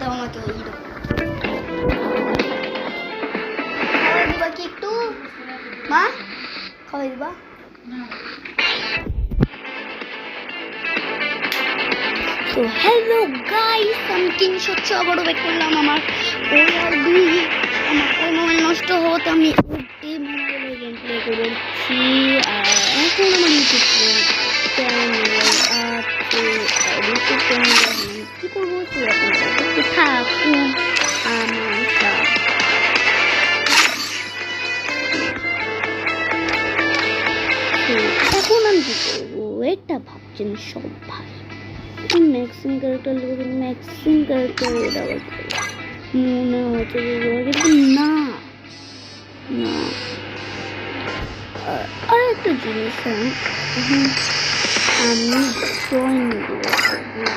দাও আমাকে এইরকম খাবার দিবা কি একটু মা খাবার দিবা তো হ্যালো গাইস আমি 300 আবারও ব্যাক করলাম আমার ওই আর দুই আমার ওই মোবাইল নষ্ট হওয়াতে আমি এই মোবাইলে গেম প্লে করছি আর এখন আমার ইউটিউব চ্যানেল আছে ইউটিউব চ্যানেল কি করবো তো থাকুন আমার সাথে এখন আমি কি করবো এটা ভাবছেন সবাই ম্যাক্সিম ক্যারেক্টার লিখে ম্যাক্সিম ক্যারেক্টার এটা মনে হচ্ছে কিন্তু না না আর একটা জিনিস আমি ড্রয়িং দেবো